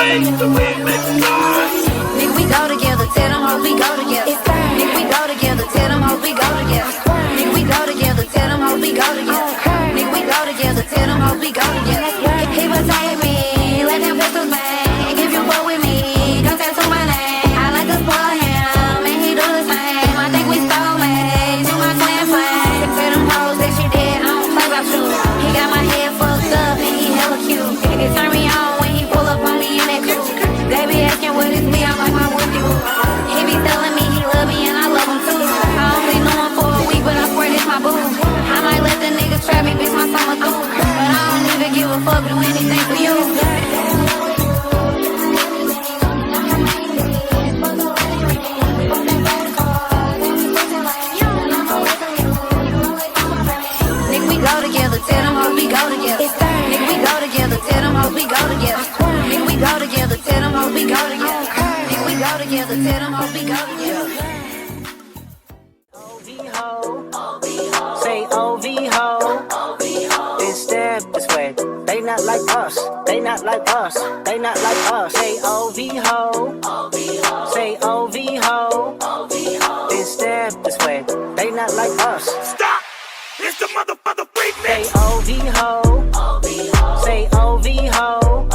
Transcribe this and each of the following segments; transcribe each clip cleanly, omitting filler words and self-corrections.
Nigga, we go together, tell them hoes we go together. Nigga, we go together, tell them hoes we go together. Nigga, we go together, tell them hoes we go together. Nigga, we go together, tell them hoes we go together. He was take me, let them pistols bang. If you go with me, come tattoo my name. I like to spoil him, and he do the same. I think we soulmates, you my twin flame. Tell them hoes that you did, I don't play about you. He got my head fucked up, and he hella cute. It turn me on when he pull up on me in that coupe. They be asking what it's me, I'm like my woofy woo. He be telling me he love me and I love him too. I only know him for a week, but I swear this my boo. I might let the niggas trap me, bitch, my summer through. But I don't even give a fuck, do anything for you. Nigga, we go together, tell them hoes we go together. Nigga, we go together, tell them hoes we go together. Nigga, we go together, tell them hoes we go together. Nigga, we go together, tell them hoes we go together. Say OV-ho, this step this way. They not like us, they not like us, they not like us. Say OV-ho, say OV-ho, this step this way. They not like us. Stop! It's the motherfucker freak Say mix. OV-ho, say OV-ho.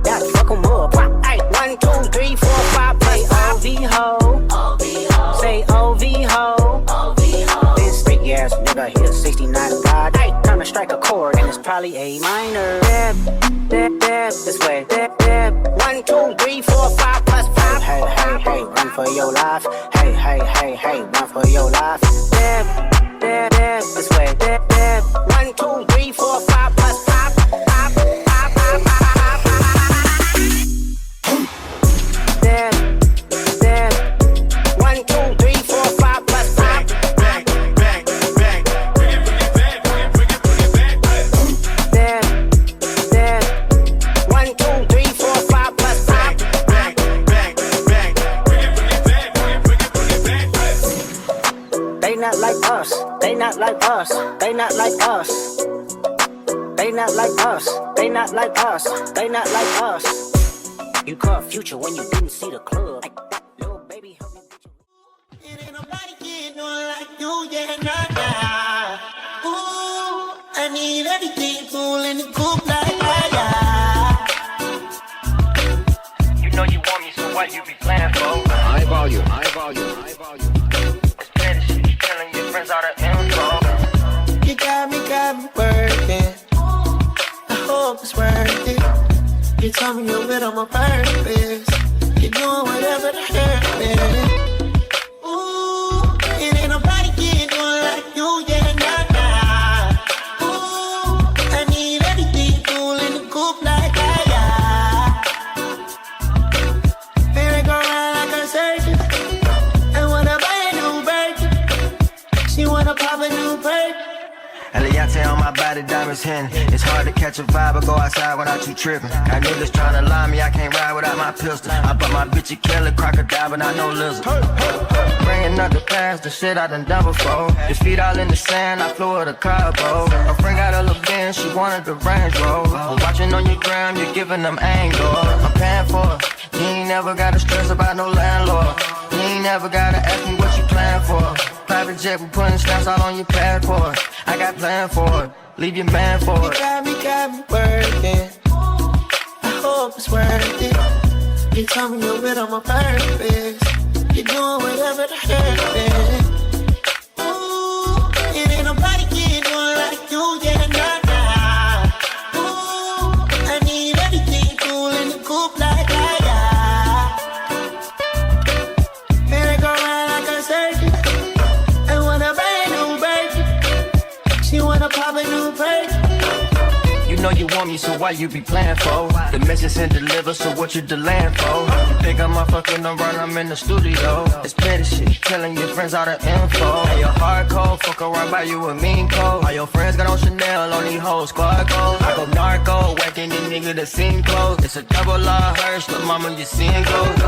That's fuck 'em up. Ay, 1, 2, 3, 4, 5. Play OV-ho, say OV-ho. This freaky ass nigga here, 69 God. Ay, time to strike a chord and it's probably A minor. Dab, dab, dab, this way. Dab, dab. 1, 2, 3, 4, 5 plus 5. Hey, hey, hey, run for your life. Hey, hey, hey, hey, run for your life. Dab, dab, dab, this way. Dab, dab. 1, 2, 3, 4, 5 plus 5. Dab, dab. 1, 2, 3, 4, 5 plus 5. Bang, bang, bang. Bring it back, bring it back. Dab, dab. 1, 2, 3, 4, 5 plus 5. Bang, bang, bang. Bring it back, bring it back. They not like us, they not like us, they not like us. They not like us, they not like us, they not like us. You caught Future when you didn't see the club. Like that, little baby, help me get you. It ain't nobody can do it like you, yeah, nah, nah. Ooh, I need everything cool in the coupe like that. You know you want me, so why you be playing for? High volume, high volume, high volume. It's better shit, you telling your friends all the info. You got me working. I hope it's worth it. You told me you're with on my purpose. You're doing whatever the hell it is. Ooh, it ain't nobody can do it like you, yeah, nah, nah. Ooh, I need everything cool in the coupe like that, yeah. Merry go round like a circus. And wanna buy a new Birkin. She wanna pop a new perk. Eliante on my body, diamonds hitting. It's hard to catch a vibe or go outside without you tripping. Got niggas tryna lie me, I can't ride without my pistol. I bought my bitch a killer, crocodile, but not no lizard. Bringing up the past, the shit I done done before. Your feet all in the sand, I flew with a carbo. My friend got a little bin, she wanted the Range Rover. I'm watching on your gram, you're giving them angle. I'm paying for it. You ain't never gotta stress about no landlord. You ain't never gotta ask me what you plan for. Private jet, we putting stamps out on your passport. I got plan for it, leave your man for it. You got me working. I hope it's worth it. You told me you're with on my purpose. You're doing whatever the hell it is. Ooh, it ain't nobody can do it like you, yeah, nah, nah. Ooh, I need everything cool in the coupe like that, yeah. Merry go round like a circus. And wanna buy a new Birkin. She wanna pop a new perk. You know you want me, so why you be playing for? The message and deliver, so what you delaying for? You think I'm a fucking around, I'm in the studio. It's petty shit, telling your friends all the info. Hey, you're hardcore, fuck go right by you with mean clothes. All your friends got on Chanel on these hoes, squad goals. I go narco, whacking these niggas that sing clothes. It's a double law, Hirsch, but mama, you seeing goes.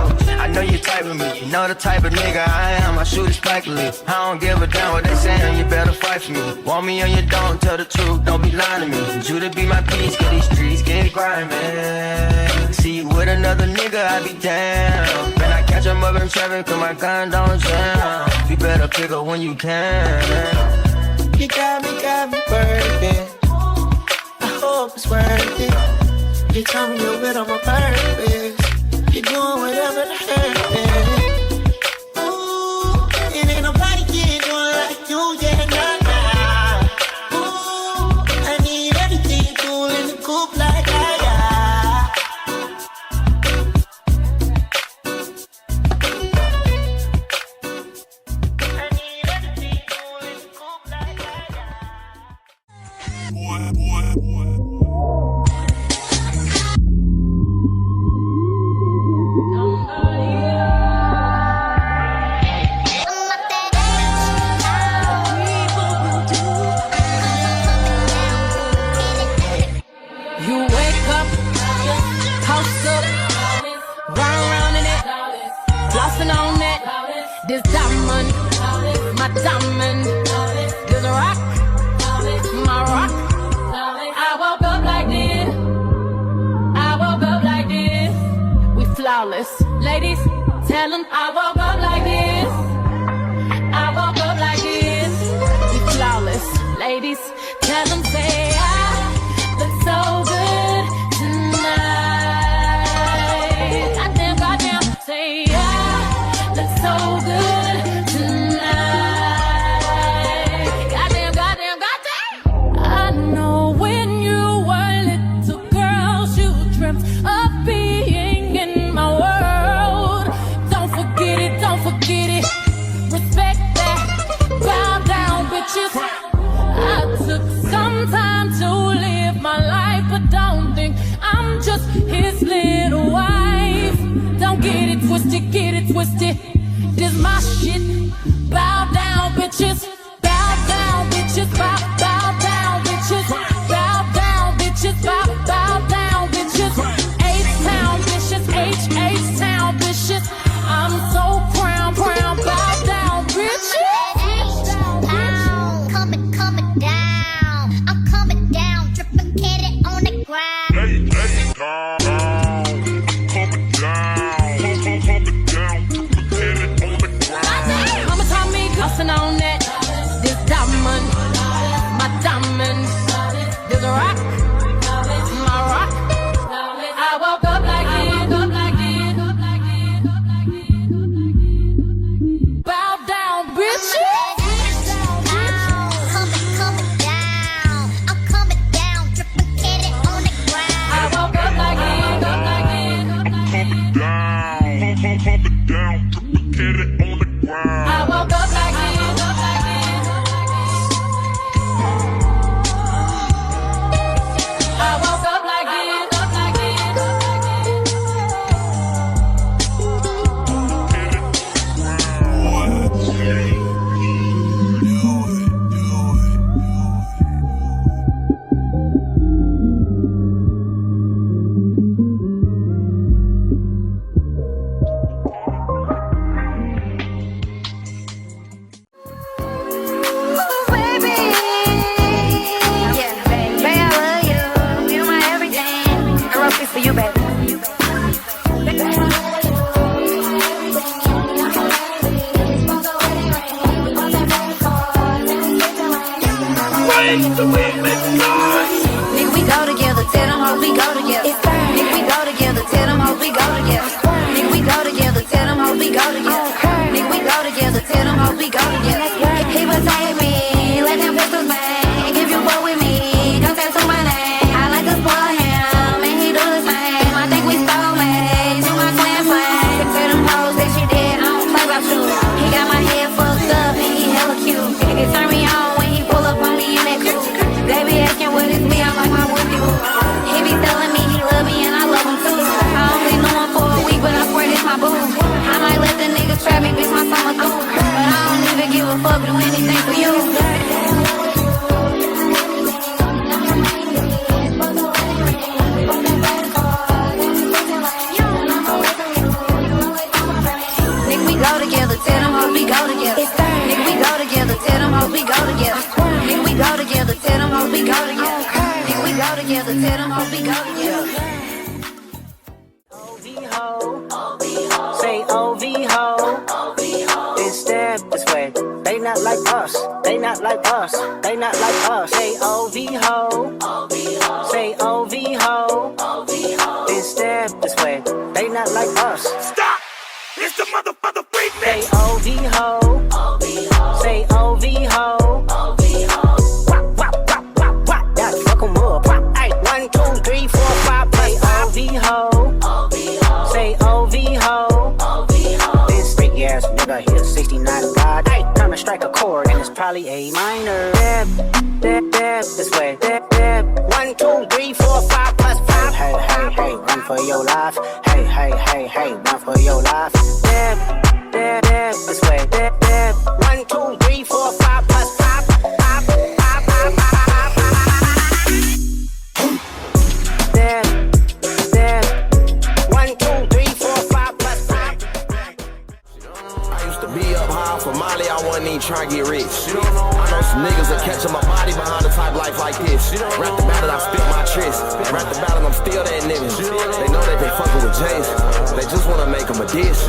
I know you type of me, you know the type of nigga I am. I shoot it spikily. I don't give a damn what they saying, you better fight for me. Want me or you don't, tell the truth, don't be lying to me. Need you to be my peace, cause these streets get grimy. See you with another nigga, I be down. Man, I catch him up in traffic, cause my gun don't jam. You better pick up when you can. You got me working. I hope it's worth it. You tell me you're with on my purpose. You're doing whatever the hell is. Ooh, and ain't nobody can do it like you, yeah, nah. Ooh, I need everything cool in the coupe like that. You wake up, toast up, run around in it, flossing on it. This diamond, my diamond. This rock, my rock. I woke up like this. I woke up like this. We flawless, ladies. Tell 'em I woke up like this. I woke up like this. We flawless, ladies. Tell 'em say I look so good tonight. Goddamn, say I look so good tonight. Goddamn. I know when you were little girls, you dreamt of being in my world. Don't forget it. Respect that. Bow down, bitches. I took some time to live my life, but don't think I'm just his little wife. Don't get it twisted. This my shit. Bow down, bitches. Bow down, bitches. Bow down, bitches. Bow down, bitches. Bow down, bitches. H-Town, bitches. H-Town, bitches. I'm so proud. Bow down, bitches. Coming down. I'm coming down, dripping kitty on the ground. Mama taught me cussing on that. This diamond, my diamond. This rock, my rock. I woke up like this. Bow down, bitches. Coming down. I'm coming down, dripping kitty on the ground. I woke up like this. I woke up like this. I woke up like for you, baby. Nigga, we go together, tell them how we go together. Nigga, we go together, tell them how we go together. Nigga, we go together, tell them how we go together. Nigga, we go together, tell them how we go together. He was like me, let them pistols bang. If you walk with me, don't tattoo my name. I like to spoil him, and he do the same. I think we soulmates, you my twin flame. Tell them hoes that you did, I don't play about you. He got my head fucked up, and he hella cute. It turned me on when he pull up on me in that coupe. They be asking go together. Say OV-ho. Then step this way. They not like us. They not like us. They not like us. Say OV-ho. Say OV-ho. Then step this way. They not like us. Stop! It's the motherfucker freak Say mix. OV-ho. Say OV-ho. That's fuck 'em up. Ay, 1, 2, 3, 4, 5. Play OV-ho. Say OV-ho. This freaky ass nigga here, 69 God. Ay, time to strike a chord, and it's probably A minor. Dab, dab, dab, this way. Dab, dab. 1, 2, 3, 4, 5 plus 5. Hey, hey, hey, run for your life. Hey, hey, hey, hey, run for your life. Dab, dab, dab, this way. Dab, dab. 1, 2, 3, 4, 5 plus 5. Dab, dab. 1, 2, 3, 4, 5 plus 5. I used to be up high for Molly, I wasn't even trying to get rich. I know some niggas that catching my body behind a type life like this. Rap the battle, I spit my tryst. Rap the battle, I'm still that nigga. They know that they fucking with Jace. They just wanna make them a diss.